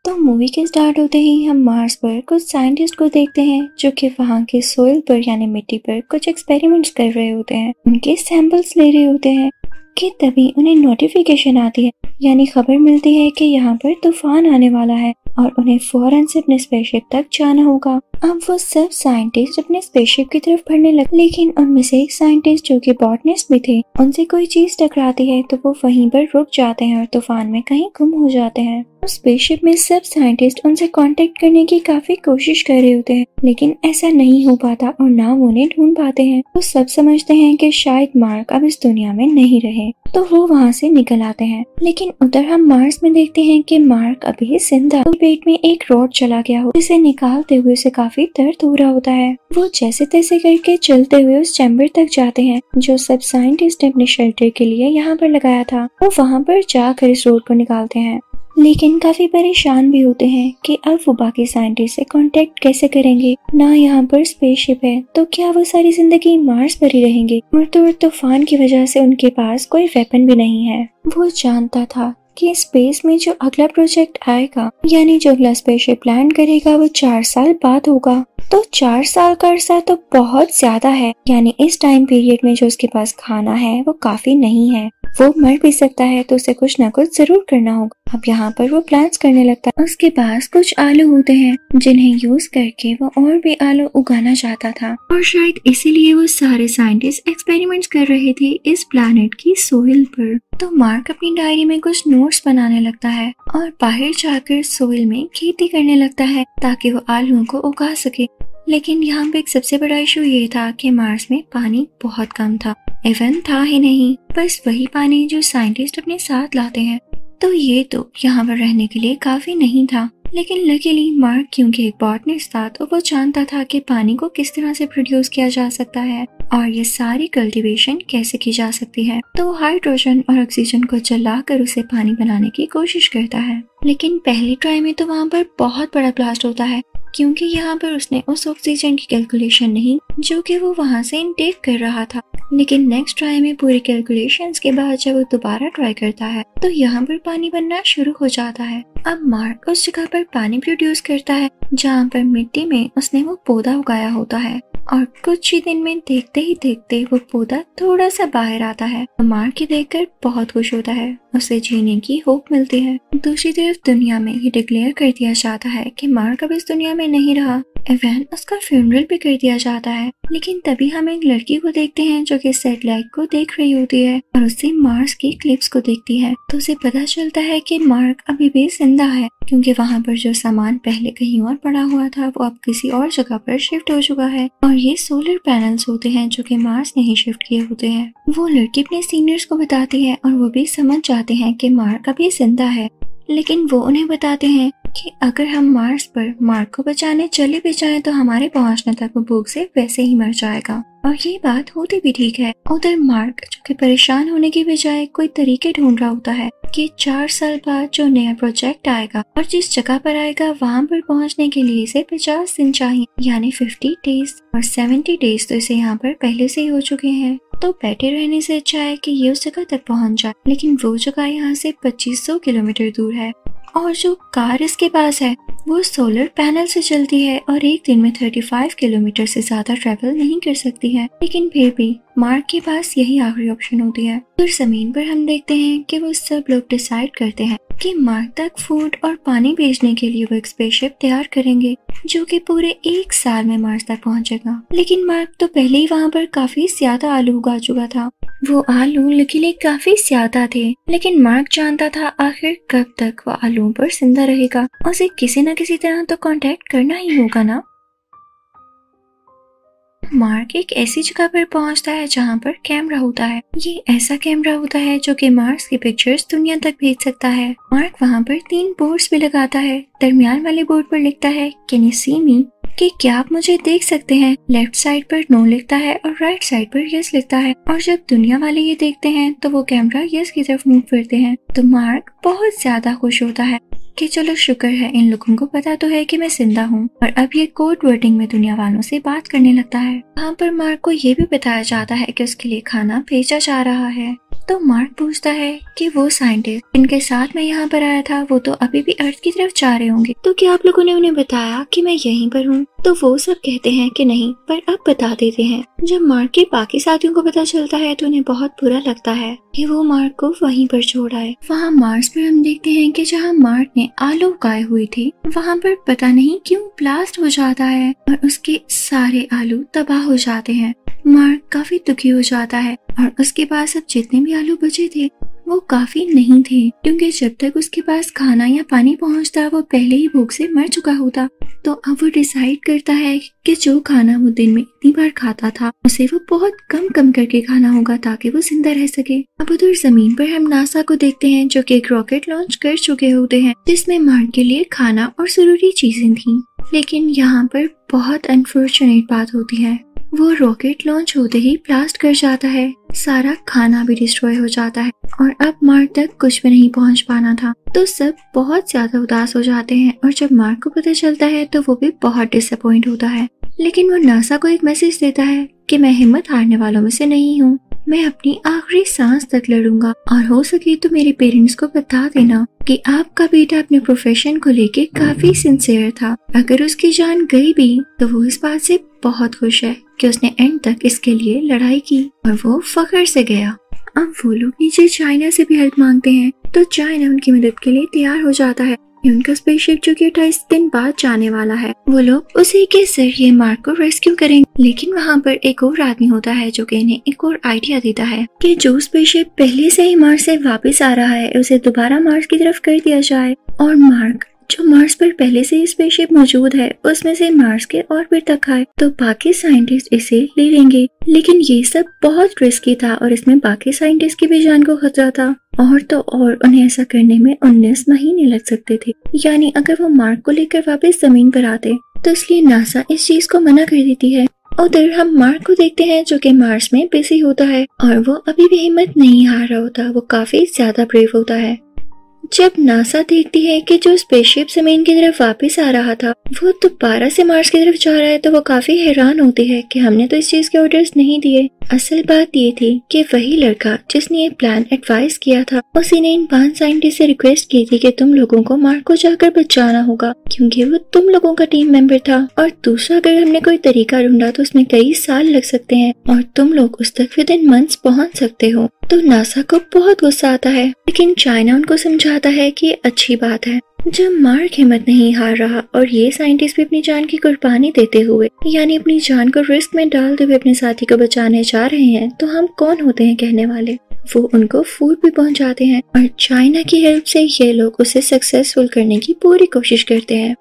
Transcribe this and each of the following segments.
तो मूवी के स्टार्ट होते ही हम मार्स पर कुछ साइंटिस्ट को देखते हैं जो कि वहाँ के सोइल पर यानी मिट्टी पर कुछ एक्सपेरिमेंट्स कर रहे होते हैं, उनके सैंपल्स ले रहे होते हैं कि तभी उन्हें नोटिफिकेशन आती है यानी खबर मिलती है कि यहाँ पर तूफान आने वाला है और उन्हें फौरन से अपने स्पेसशिप तक जाना होगा। अब वो सब साइंटिस्ट अपने स्पेसशिप की तरफ बढ़ने लगे, लेकिन उनमें से एक साइंटिस्ट जो कि बॉटनिस्ट भी थे, उनसे कोई चीज टकराती है तो वो वहीं पर रुक जाते हैं और तूफान में कहीं गुम हो जाते हैं। स्पेसशिप में सब साइंटिस्ट उनसे कांटेक्ट करने की काफी कोशिश कर रहे होते हैं, लेकिन ऐसा नहीं हो पाता और ना वो उन्हें ढूंढ पाते हैं। तो सब समझते हैं कि शायद मार्क अब इस दुनिया में नहीं रहे, तो वो वहाँ से निकल आते हैं। लेकिन उधर हम मार्स में देखते हैं कि मार्क अभी जिंदा, तो पेट में एक रॉड चला गया हो, जिसे निकालते हुए उसे काफी दर्द हो रहा होता है। वो जैसे तैसे करके चलते हुए उस चैम्बर तक जाते हैं जो सब साइंटिस्ट ने अपने शेल्टर के लिए यहाँ पर लगाया था। वो वहाँ पर जाकर इस रॉड को निकालते हैं, लेकिन काफी परेशान भी होते हैं कि अब वो बाकी साइंटिस्ट से कांटेक्ट कैसे करेंगे। ना यहाँ पर स्पेसशिप है, तो क्या वो सारी जिंदगी मार्स पर ही रहेंगे। और तो तूफान की वजह से उनके पास कोई वेपन भी नहीं है। वो जानता था कि स्पेस में जो अगला प्रोजेक्ट आएगा यानी जो अगला स्पेसशिप लैंड करेगा वो 4 साल बाद होगा। तो 4 साल का अरसा तो बहुत ज्यादा है, यानी इस टाइम पीरियड में जो उसके पास खाना है वो काफी नहीं है। वो मर भी सकता है, तो उसे कुछ न कुछ जरूर करना होगा। अब यहाँ पर वो प्लान्स करने लगता है। उसके पास कुछ आलू होते हैं जिन्हें यूज करके वो और भी आलू उगाना चाहता था, और शायद इसीलिए वो सारे साइंटिस्ट एक्सपेरिमेंट्स कर रहे थे इस प्लैनेट की सोइल पर। तो मार्क अपनी डायरी में कुछ नोट्स बनाने लगता है और बाहर जाकर सोइल में खेती करने लगता है ताकि वो आलूओं को उगा सके। लेकिन यहाँ पे एक सबसे बड़ा इशू ये था कि मार्स में पानी बहुत कम था, इवन था ही नहीं, बस वही पानी जो साइंटिस्ट अपने साथ लाते हैं। तो ये तो यहाँ पर रहने के लिए काफी नहीं था। लेकिन लकीली मार्क क्योंकि एक बॉटनिस्ट था, तो वो जानता था कि पानी को किस तरह से प्रोड्यूस किया जा सकता है और ये सारी कल्टीवेशन कैसे की जा सकती है। तो वो हाइड्रोजन और ऑक्सीजन को जलाकर उसे पानी बनाने की कोशिश करता है। लेकिन पहली ट्राई में तो वहाँ पर बहुत बड़ा ब्लास्ट होता है, क्योंकि यहाँ पर उसने उस ऑक्सीजन की कैलकुलेशन नहीं जो कि वो वहाँ से इनटेक कर रहा था। लेकिन नेक्स्ट ट्राई में पूरी कैलकुलेशंस के बाद जब वो दोबारा ट्राई करता है तो यहाँ पर पानी बनना शुरू हो जाता है। अब मार्क उस जगह पर पानी प्रोड्यूस करता है जहाँ पर मिट्टी में उसने वो पौधा उगाया होता है, और कुछ ही दिन में देखते ही देखते वो पौधा थोड़ा सा बाहर आता है। मार्क ये देखकर बहुत खुश होता है, उसे जीने की होप मिलती है। दूसरी तरफ दुनिया में ये डिक्लेयर कर दिया जाता है कि मार्क अब इस दुनिया में नहीं रहा। इवन उसका फ्यूनरल भी कर दिया जाता है। लेकिन तभी हम एक लड़की को देखते हैं जो कि सैटेलाइट को देख रही होती है और उससे मार्स की क्लिप्स को देखती है। तो उसे पता चलता है कि मार्क अभी भी जिंदा है, क्योंकि वहाँ पर जो सामान पहले कहीं और पड़ा हुआ था वो अब किसी और जगह पर शिफ्ट हो चुका है। और ये सोलर पैनल्स होते हैं जो कि मार्स ने ही शिफ्ट किए होते हैं। वो लड़की अपने सीनियर्स को बताती है और वो भी समझ जाते हैं कि मार्क अभी जिंदा है। लेकिन वो उन्हें बताते हैं कि अगर हम मार्स पर मार्क को बचाने चले भी जाएं तो हमारे पहुंचने तक वो भूख से वैसे ही मर जाएगा। और ये बात होती भी ठीक है। उधर मार्क जो कि परेशान होने की बजाय कोई तरीके ढूंढ रहा होता है कि 4 साल बाद जो नया प्रोजेक्ट आएगा और जिस जगह पर आएगा वहाँ पर पहुँचने के लिए इसे 50 दिन चाहिए, यानी 50 डेज, और 70 डेज तो इसे यहाँ पर पहले से ही हो चुके हैं। तो बैठे रहने से अच्छा है कि ये उस जगह तक पहुँच जाए। लेकिन वो जगह यहाँ से 2500 किलोमीटर दूर है, और जो कार इसके पास है वो सोलर पैनल से चलती है और एक दिन में 35 किलोमीटर से ज्यादा ट्रेवल नहीं कर सकती है। लेकिन फिर भी मार्क के पास यही आखिरी ऑप्शन होती है। फिर जमीन पर हम देखते हैं कि वो सब लोग डिसाइड करते हैं कि मार्क तक फूड और पानी भेजने के लिए वो एक स्पेसशिप तैयार करेंगे जो कि पूरे 1 साल में मार्स तक पहुंचेगा। लेकिन मार्क तो पहले ही वहाँ पर काफी ज्यादा आलू उगा चुका था। वो आलू लकीली काफी ज्यादा थे, लेकिन मार्क जानता था आखिर कब तक वो आलूओं पर जिंदा रहेगा। उसे किसी न किसी तरह तो कांटेक्ट करना ही होगा ना। मार्क एक ऐसी जगह पर पहुंचता है जहां पर कैमरा होता है। ये ऐसा कैमरा होता है जो कि मार्स की पिक्चर्स दुनिया तक भेज सकता है। मार्क वहां पर 3 बोर्ड्स भी लगाता है। दरमियान वाले बोर्ड पर लिखता है कैन यू सी मी, कि क्या आप मुझे देख सकते हैं। लेफ्ट साइड पर नो लिखता है और राइट साइड पर यस लिखता है। और जब दुनिया वाले ये देखते हैं तो वो कैमरा यस की तरफ मूव करते हैं। तो मार्क बहुत ज्यादा खुश होता है कि चलो शुक्र है इन लोगों को पता तो है कि मैं जिंदा हूँ। और अब ये कोड वर्डिंग में दुनिया वालों से बात करने लगता है। वहाँ पर मार्क को ये भी बताया जाता है कि उसके लिए खाना भेजा जा रहा है। तो मार्क पूछता है कि वो साइंटिस्ट इनके साथ मैं यहाँ पर आया था वो तो अभी भी अर्थ की तरफ जा रहे होंगे, तो क्या आप लोगों ने उन्हें बताया कि मैं यहीं पर हूँ? तो वो सब कहते हैं कि नहीं, पर अब बता देते हैं। जब मार्क के बाकी साथियों को पता चलता है तो उन्हें बहुत बुरा लगता है कि वो मार्क को वहीं पर छोड़ आए। वहाँ मार्स पर हम देखते हैं कि जहाँ मार्क ने आलू उगाए हुए थे वहाँ पर पता नहीं क्यों ब्लास्ट हो जाता है और उसके सारे आलू तबाह हो जाते हैं। मार्क काफी दुखी हो जाता है और उसके पास अब जितने भी आलू बचे थे वो काफी नहीं थे, क्योंकि जब तक उसके पास खाना या पानी पहुंचता वो पहले ही भूख से मर चुका होता। तो अब वो डिसाइड करता है कि जो खाना वो दिन में इतनी बार खाता था उसे वो बहुत कम करके खाना होगा ताकि वो जिंदा रह सके। अब उधर जमीन पर हम नासा को देखते हैं जो कि एक रॉकेट लॉन्च कर चुके होते हैं जिसमें मार्क के लिए खाना और जरूरी चीजें थी। लेकिन यहाँ पर बहुत अनफॉर्चुनेट बात होती है, वो रॉकेट लॉन्च होते ही ब्लास्ट कर जाता है, सारा खाना भी डिस्ट्रॉय हो जाता है और अब मार्क तक कुछ भी नहीं पहुंच पाना था। तो सब बहुत ज्यादा उदास हो जाते हैं और जब मार्क को पता चलता है तो वो भी बहुत डिसअपॉइंट होता है। लेकिन वो नासा को एक मैसेज देता है कि मैं हिम्मत हारने वालों में से नहीं हूँ, मैं अपनी आखिरी सांस तक लड़ूंगा और हो सके तो मेरे पेरेंट्स को बता देना कि आपका बेटा अपने प्रोफेशन को लेके काफी सिंसियर था। अगर उसकी जान गई भी तो वो इस बात से बहुत खुश है कि उसने एंड तक इसके लिए लड़ाई की और वो फख्र से गया। अब वो लोग नीचे चाइना से भी हेल्प मांगते हैं तो चाइना उनकी मदद के लिए तैयार हो जाता है। उनका स्पेसशिप जो कि 28 दिन बाद जाने वाला है, वो लोग उसी के जरिए मार्क को रेस्क्यू करेंगे। लेकिन वहाँ पर एक और आदमी होता है जो कि इन्हें एक और आइडिया देता है कि जो स्पेसशिप पहले से ही मार्स से वापस आ रहा है उसे दोबारा मार्स की तरफ कर दिया जाए और मार्क जो मार्स पर पहले से ही स्पेसशिप मौजूद है उसमें से मार्स के ऑर्बिट तक आए तो बाकी साइंटिस्ट इसे ले लेंगे। लेकिन ये सब बहुत रिस्की था और इसमें बाकी साइंटिस्ट की भी जान को खतरा था और तो और उन्हें ऐसा करने में 19 महीने लग सकते थे, यानी अगर वो मार्क को लेकर वापस जमीन पर आते तो इसलिए नासा इस चीज को मना कर देती है। उधर हम मार्क को देखते हैं जो कि मार्स में बिजी होता है और वो अभी भी हिम्मत नहीं हार रहा होता, वो काफी ज्यादा ब्रेव होता है। जब नासा देखती है कि जो स्पेसशिप जमीन की तरफ वापस आ रहा था वो दोबारा से मार्स की तरफ जा रहा है तो वो काफी हैरान होती है कि हमने तो इस चीज के ऑर्डर्स नहीं दिए। असल बात ये थी कि वही लड़का जिसने ये प्लान एडवाइस किया था उसी ने इन 5 साइंटिस्ट से रिक्वेस्ट की थी कि तुम लोगों को मार्क को जाकर बचाना होगा क्योंकि वो तुम लोगों का टीम मेंबर था और दूसरा अगर हमने कोई तरीका ढूंढा तो उसमें कई साल लग सकते हैं और तुम लोग उस तक विद इन मंथ्स पहुंच सकते हो। तो नासा को बहुत गुस्सा आता है लेकिन चाइना उनको समझाता है कि ये अच्छी बात है। जब मार्क हिम्मत नहीं हार रहा और ये साइंटिस्ट भी अपनी जान की कुर्बानी देते हुए यानी अपनी जान को रिस्क में डालते हुए अपने साथी को बचाने जा रहे हैं तो हम कौन होते हैं कहने वाले। वो उनको फूड भी पहुंचाते हैं और चाइना की हेल्प से ये लोग उसे सक्सेसफुल करने की पूरी कोशिश करते हैं।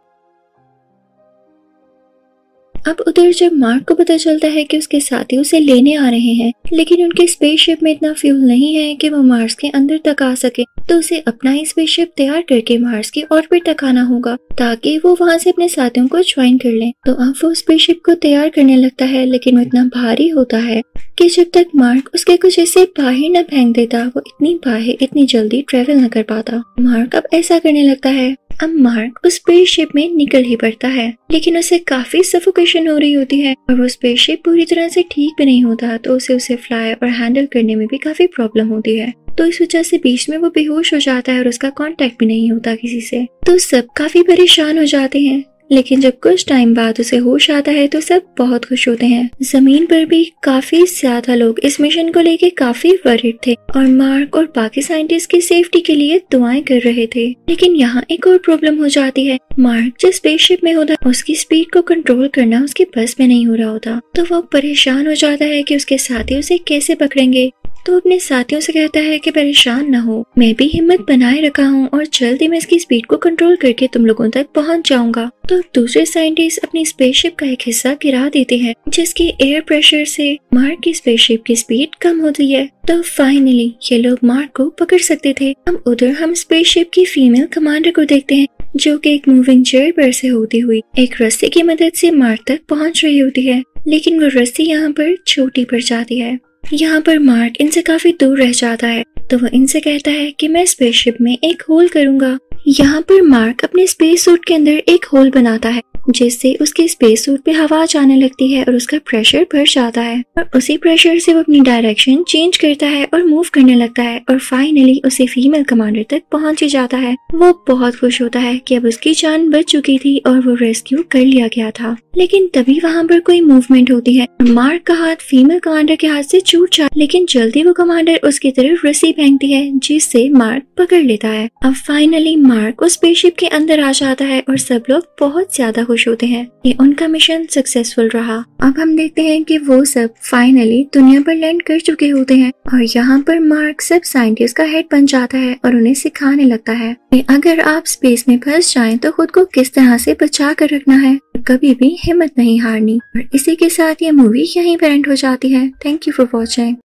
अब उधर जब मार्क को पता चलता है कि उसके साथी उसे लेने आ रहे हैं लेकिन उनके स्पेसशिप में इतना फ्यूल नहीं है कि वो मार्स के अंदर तक आ सके तो उसे अपना ही स्पेसशिप तैयार करके मार्स की ऑर्बिट तक आना होगा ताकि वो वहाँ से अपने साथियों को ज्वाइन कर लें। तो अब वो स्पेसशिप को तैयार करने लगता है लेकिन वो इतना भारी होता है कि जब तक मार्क उसके कुछ हिस्से बाहर न फेंक देता वो इतनी बाहर इतनी जल्दी ट्रेवल न कर पाता। मार्क अब ऐसा करने लगता है। अब मार्क उस स्पेसशिप में निकल ही पड़ता है लेकिन उसे काफी सफोकेशन हो रही होती है और वो स्पेसशिप पूरी तरह से ठीक भी नहीं होता तो उसे फ्लाई और हैंडल करने में भी काफी प्रॉब्लम होती है। तो इस वजह से बीच में वो बेहोश हो जाता है और उसका कांटेक्ट भी नहीं होता किसी से। तो सब काफी परेशान हो जाते हैं लेकिन जब कुछ टाइम बाद उसे होश आता है तो सब बहुत खुश होते हैं। जमीन पर भी काफी ज्यादा लोग इस मिशन को लेके काफी वरीड थे और मार्क और बाकी साइंटिस्ट की सेफ्टी के लिए दुआएं कर रहे थे। लेकिन यहाँ एक और प्रॉब्लम हो जाती है। मार्क जिस स्पेसशिप में होता है उसकी स्पीड को कंट्रोल करना उसके बस में नहीं हो रहा होता तो वो परेशान हो जाता है कि उसके साथी उसे कैसे पकड़ेंगे। तो अपने साथियों से कहता है कि परेशान न हो, मैं भी हिम्मत बनाए रखा हूँ और जल्दी मैं इसकी स्पीड को कंट्रोल करके तुम लोगों तक पहुँच जाऊंगा। तो दूसरे साइंटिस्ट अपनी स्पेसशिप का एक हिस्सा गिरा देते हैं जिसके एयर प्रेशर से मार्क की स्पेसशिप की स्पीड कम होती है। तो फाइनली ये लोग मार्क को पकड़ सकते थे। अब उधर हम स्पेसशिप की फीमेल कमांडर को देखते हैं जो कि एक मूविंग चेयर पर से होती हुई एक रस्सी की मदद से मार्क तक पहुँच रही होती है लेकिन वो रस्सी यहाँ पर छोटी पड़ जाती है। यहाँ पर मार्क इनसे काफी दूर रह जाता है तो वो इनसे कहता है कि मैं स्पेसशिप में एक होल करूंगा यहाँ पर मार्क अपने स्पेस सूट के अंदर एक होल बनाता है जिससे उसके स्पेस सूट पे हवा जाने लगती है और उसका प्रेशर बढ़ जाता है और उसी प्रेशर से वो अपनी डायरेक्शन चेंज करता है और मूव करने लगता है और फाइनली उसे फीमेल कमांडर तक पहुंच ही जाता है। वो बहुत खुश होता है कि अब उसकी जान बच चुकी थी और वो रेस्क्यू कर लिया गया था। लेकिन तभी वहाँ पर कोई मूवमेंट होती है। मार्क का हाथ फीमेल कमांडर के हाथ से छूट जाता है, लेकिन जल्दी वो कमांडर उसकी तरफ रस्सी फेंकती है जिससे मार्क पकड़ लेता है। अब फाइनली मार्क उस स्पेसशिप के अंदर आ जाता है और सब लोग बहुत ज्यादा खुश होते हैं कि उनका मिशन सक्सेसफुल रहा। अब हम देखते हैं कि वो सब फाइनली दुनिया पर लैंड कर चुके होते हैं और यहाँ पर मार्क सब साइंटिस्ट का हेड बन जाता है और उन्हें सिखाने लगता है कि अगर आप स्पेस में फंस जाएं तो खुद को किस तरह से बचा कर रखना है, कभी भी हिम्मत नहीं हारनी। और इसी के साथ ये मूवी यहीं पर एंड हो जाती है। Thank you for watching.